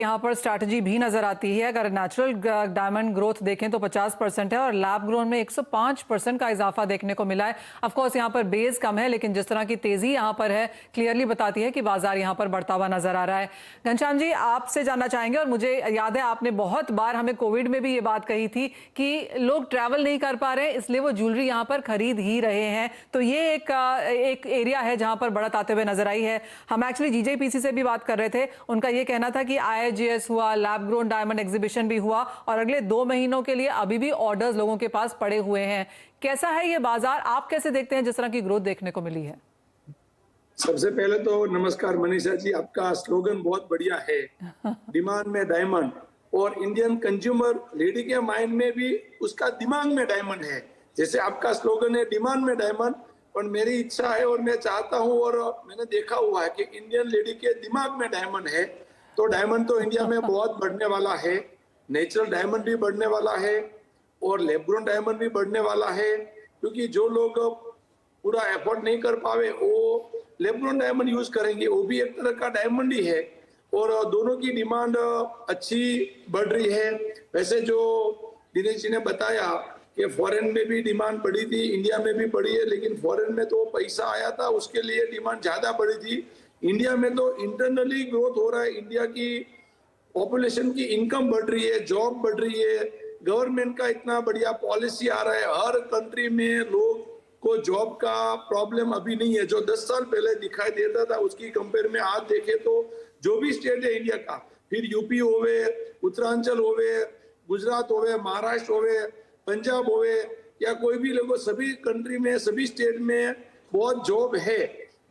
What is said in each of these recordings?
यहाँ पर स्ट्रैटेजी भी नजर आती है। अगर नेचुरल डायमंड ग्रोथ देखें तो 50% है और लैब ग्रोन में 105% का इजाफा देखने को मिला है। ऑफ कोर्स यहाँ पर बेस कम है, लेकिन जिस तरह की तेजी यहाँ पर है क्लियरली बताती है कि बाजार यहाँ पर बढ़ता हुआ नजर आ रहा है। घनश्याम जी, आपसे जानना चाहेंगे, और मुझे याद है आपने बहुत बार हमें कोविड में भी ये बात कही थी कि लोग ट्रैवल नहीं कर पा रहे, इसलिए वो ज्वेलरी यहाँ पर खरीद ही रहे हैं। तो ये एक एरिया है जहां पर बढ़त आते हुए नजर आई है। हम एक्चुअली जीजेपीसी से भी बात कर रहे थे, उनका ये कहना था कि IIGS हुआ, लैब ग्रोन डायमंड एग्जीबिशन भी हुआ और अगले 2 महीनों के लिए अभी भी ऑर्डर्स लोगों के पास पड़े हुए हैं। कैसा है ये बाजार, आप कैसे देखते हैं जिस तरह की ग्रोथ देखने को मिली है? सबसे पहले तो नमस्कार मनीषा जी, आपका स्लोगन बहुत बढ़िया है, डिमांड में डायमंड। और इंडियन कंज्यूमर लेडी के माइंड में भी उसका दिमाग में डायमंड है। जैसे आपका स्लोगन है डिमांड में डायमंड, और मेरी इच्छा है और मैं चाहता हूं और मैंने देखा हुआ है कि इंडियन लेडी के दिमाग में डायमंड है। तो डायमंड तो इंडिया में बहुत बढ़ने वाला है, नेचुरल डायमंड भी बढ़ने वाला है और लैब ग्रोन डायमंड भी बढ़ने वाला है। क्योंकि जो लोग पूरा एफोर्ड नहीं कर पावे वो लैब ग्रोन डायमंड यूज करेंगे, वो भी एक तरह का डायमंड ही है। और दोनों की डिमांड अच्छी बढ़ रही है। वैसे जो दिनेश जी ने बताया कि फॉरेन में भी डिमांड बढ़ी थी, इंडिया में भी बढ़ी है, लेकिन फॉरेन में तो पैसा आया था उसके लिए डिमांड ज्यादा बढ़ी थी। इंडिया में तो इंटरनली ग्रोथ हो रहा है, इंडिया की पॉपुलेशन की इनकम बढ़ रही है, जॉब बढ़ रही है, गवर्नमेंट का इतना बढ़िया पॉलिसी आ रहा है, हर कंट्री में लोग को जॉब का प्रॉब्लम अभी नहीं है। जो 10 साल पहले दिखाई देता था उसकी कंपेयर में आज देखे तो जो भी स्टेट है इंडिया का, फिर यूपी होवे, उत्तरांचल होवे, गुजरात होवे, महाराष्ट्र होवे, पंजाब होवे या कोई भी लोगों, सभी कंट्री में सभी स्टेट में बहुत जॉब है।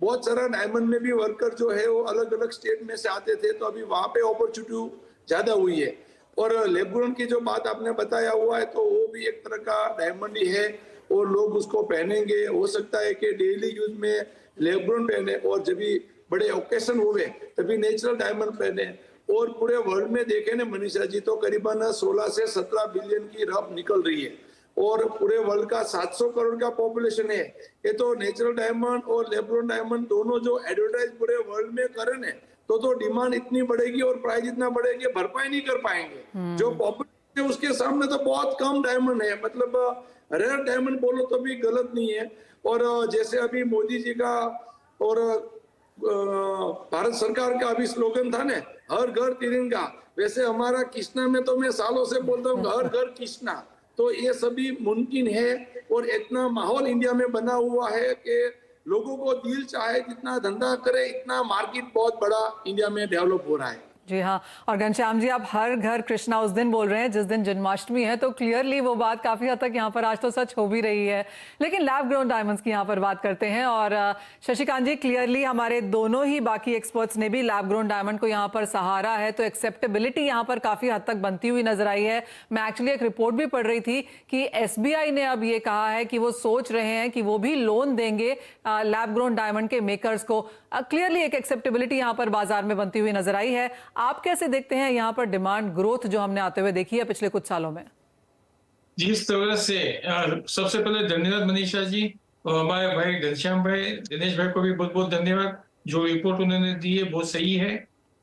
बहुत सारा डायमंड में भी वर्कर जो है वो अलग अलग स्टेट में से आते थे, तो अभी वहां पे अपॉर्चुनिटी ज्यादा हुई है। और लैब ग्रोन की जो बात आपने बताया हुआ है तो वो भी एक तरह का डायमंड ही है और लोग उसको पहनेंगे। हो सकता है कि डेली यूज में लैब ग्रोन पहने और जब भी बड़े ओकेशन हुए तभी नेचुरल डायमंड पहने। और पूरे वर्ल्ड में देखे ना मनीषा जी तो करीबन 16 से 17 बिलियन की रफ निकल रही है और पूरे वर्ल्ड का 700 करोड़ का पॉपुलेशन है। ये तो नेचुरल डायमंड और लैब ग्रोन डायमंड दोनों जो एडवर्टाइज पूरे वर्ल्ड में करें ना तो डिमांड इतनी बढ़ेगी और प्राइस इतना बढ़ेगी, भरपाई नहीं कर पाएंगे। जो पॉपुलेशन है उसके सामने तो बहुत कम डायमंड है, मतलब रेयर डायमंड बोलो तो भी गलत नहीं है। और जैसे अभी मोदी जी का और भारत सरकार का अभी स्लोगन था ना, हर घर तिरंगा, वैसे हमारा कृष्णा में तो मैं सालों से बोलता हूँ हर घर कृष्णा। तो ये सभी मुमकिन है और इतना माहौल इंडिया में बना हुआ है कि लोगों को दिल चाहे जितना धंधा करे, इतना मार्केट बहुत बड़ा इंडिया में डेवलप हो रहा है। जी हाँ, और घनश्याम जी, आप हर घर कृष्णा उस दिन बोल रहे हैं जिस दिन जन्माष्टमी है, तो क्लियरली वो बात काफी हद तक यहाँ पर आज तो सच हो भी रही है। लेकिन लैब ग्रोन डायमंड्स की यहाँ पर बात करते हैं और शशिकांत जी, क्लियरली हमारे दोनों ही बाकी एक्सपर्ट्स ने भी लैब ग्रोन डायमंड को यहाँ पर सहारा है, तो एक्सेप्टेबिलिटी यहाँ पर काफी हद तक बनती हुई नजर आई है। मैं एक्चुअली एक रिपोर्ट भी पढ़ रही थी कि SBI ने अब ये कहा है कि वो सोच रहे हैं कि वो भी लोन देंगे लैब ग्रोन डायमंड के मेकर्स को। क्लियरली एक एक्सेप्टेबिलिटी यहाँ पर बाजार में बनती हुई नजर आई है। आप कैसे देखते हैं यहाँ पर डिमांड ग्रोथ जो हमने आते हुए देखी है पिछले कुछ सालों में? जिस तरह से सबसे पहले धन्यवाद मनीषा जी और हमारे भाई घनश्याम भाई, दिनेश भाई को भी बहुत बहुत धन्यवाद। जो रिपोर्ट उन्होंने दी है बहुत सही है।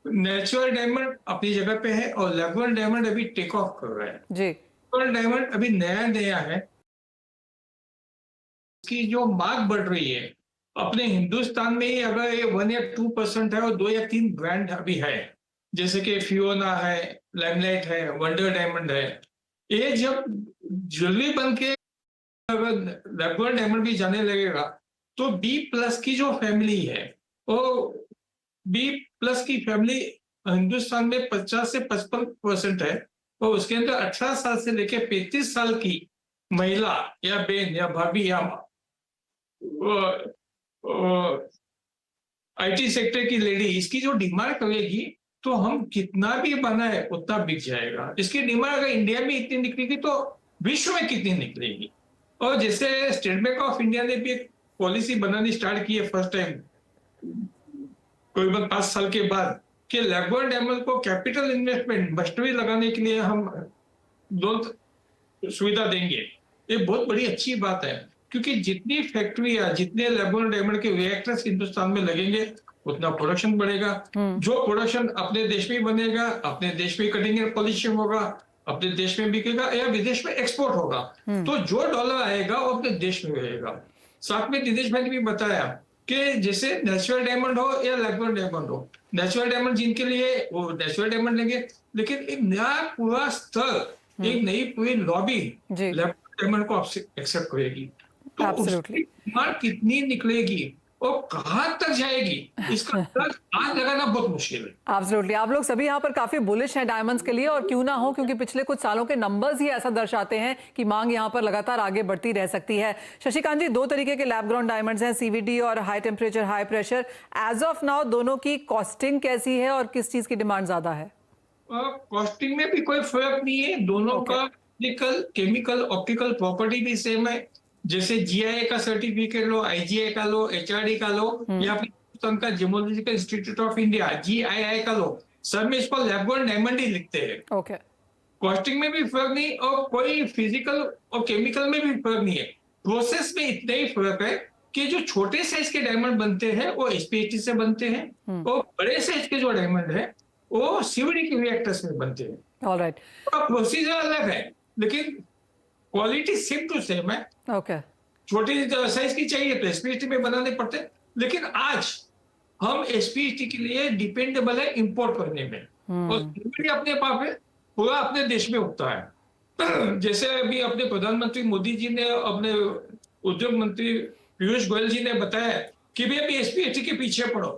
नेचुरल डायमंड अपनी जगह पे है और लैब ग्रोन डायमंड अभी टेक ऑफ कर रहा है जी। नेचुरल डायमंड अभी नया नया है, इसकी जो मांग बढ़ रही है अपने हिंदुस्तान में ही, अगर ये 1 या 2% है और 2 या 3 ब्रांड अभी है, जैसे कि फियोना है, लाइमलाइट है, वंडर डायमंड है। ये जब ज्वेलरी बन के अगर लैब ग्रोन डायमंड भी जाने लगेगा तो B+ की जो फैमिली है वो B+ की फैमिली हिंदुस्तान में 50 से 55% है और उसके अंदर 18 साल से लेकर 35 साल की महिला या बहन या भाभी या IT सेक्टर की लेडी इसकी जो डिमांड करेगी तो हम कितना भी बनाए उतना बिक जाएगा। इसकी डिमांड अगर इंडिया में इतनी निकलेगी तो विश्व में कितनी निकलेगी। और जैसे स्टेट बैंक ऑफ इंडिया ने भी एक पॉलिसी बनानी स्टार्ट की है फर्स्ट टाइम करीबन 5 साल के बाद कि लैब ग्रोन डायमंड को कैपिटल इन्वेस्टमेंट मस्टरी लगाने के लिए हम लोन सुविधा देंगे। ये बहुत बड़ी अच्छी बात है क्योंकि जितनी फैक्ट्री या जितने लैब ग्रोन डायमंड के रिएक्टर्स हिंदुस्तान में लगेंगे उतना प्रोडक्शन बढ़ेगा। जो प्रोडक्शन अपने देश में बनेगा, अपने देश में कटिंग एंड पॉलिशिंग होगा, अपने देश में बिकेगा या विदेश में एक्सपोर्ट होगा, तो जो डॉलर आएगा वो अपने देश में रहेगा। साथ में दिनेश भाई ने भी बताया कि जैसे नेचुरल डायमंड हो या लैब-ग्रोन डायमंड हो, नेचुरल डायमंड जिनके लिए वो नेचुरल डायमंड लेंगे, लेकिन एक नया पूरा स्तर, एक नई पूरी लॉबी लैब डायमंड को एक्सेप्ट करेगी। तो उसकी डिमांड कितनी निकलेगी और कहां तक जाएगी, इसका आज लगाना बहुत मुश्किल है। एब्सोल्युटली, आप लोग सभी यहाँ पर काफी बुलिश हैं डायमंड्स के लिए, और क्यों ना हो, क्योंकि पिछले कुछ सालों के नंबर्स ही ऐसा दर्शाते हैं कि मांग यहाँ पर लगातार आगे बढ़ती रह सकती है। शशिकांत जी, दो तरीके के लैब ग्रोन डायमंड्स हैं, सीवीडी और high temperature high pressure. As of now दोनों की कॉस्टिंग कैसी है और किस चीज की डिमांड ज्यादा है? कॉस्टिंग में भी कोई फर्क नहीं है, दोनों का केमिकल ऑप्टिकल प्रॉपर्टी भी सेम है। जैसे जीआईए का सर्टिफिकेट लो, आईजीआई का लो, एचआरडी का लो, या फिर हिंदुस्तान का geological institute of India GII का लो, सब में इसको लैब ग्रोन डायमंड ही लिखते हैं। कॉस्टिंग में भी फर्क नहीं और कोई फिजिकल और केमिकल में भी फर्क नहीं है। प्रोसेस में इतना ही फर्क है कि जो छोटे साइज के डायमंड बनते हैं वो एसपीएचटी से बनते हैं, और बड़े साइज के जो डायमंड है वो सीवीडी के रिएक्टर्स में बनते हैं। ऑलराइट, प्रोसीजर अलग है लेकिन क्वालिटी सेम टू सेम है। छोटी साइज की चाहिए तो एसपीएचटी में बनाने पड़ते हैं, लेकिन आज हम एसपीएचटी के लिए डिपेंडेबल है इंपोर्ट करने में, और सीवीडी अपने पास है, पूरा अपने देश में उगता है। जैसे अभी अपने प्रधानमंत्री मोदी जी ने, अपने उद्योग मंत्री पीयूष गोयल जी ने बताया कि भी अभी एसपीएचटी के पीछे पड़ो,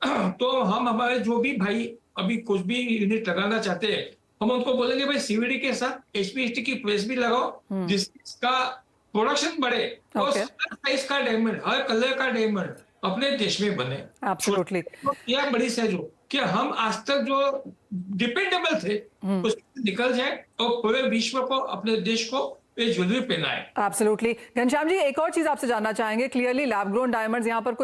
तो हम हमारे जो भी भाई अभी कुछ भी यूनिट लगाना चाहते हैं, हम उनको बोलेंगे भाई सीवीडी के साथ एसपीएचटी की प्रेस भी लगाओ, जिसका प्रोडक्शन बढ़े और साइज का डायमंड, हर कलर का डायमंड अपने देश में बने। एब्सोल्युटली, यह बड़ी सहज हो कि हम आज तक जो डिपेंडेबल थे उससे निकल जाए और पूरे विश्व को, अपने देश को ये ज्वेलरी पहनाए। एब्सोल्युटली। घनश्याम जी, एक और चीज आपसे जानना चाहेंगे। क्लियरली लैब ग्रोन डायमंड्स यहाँ पर कुछ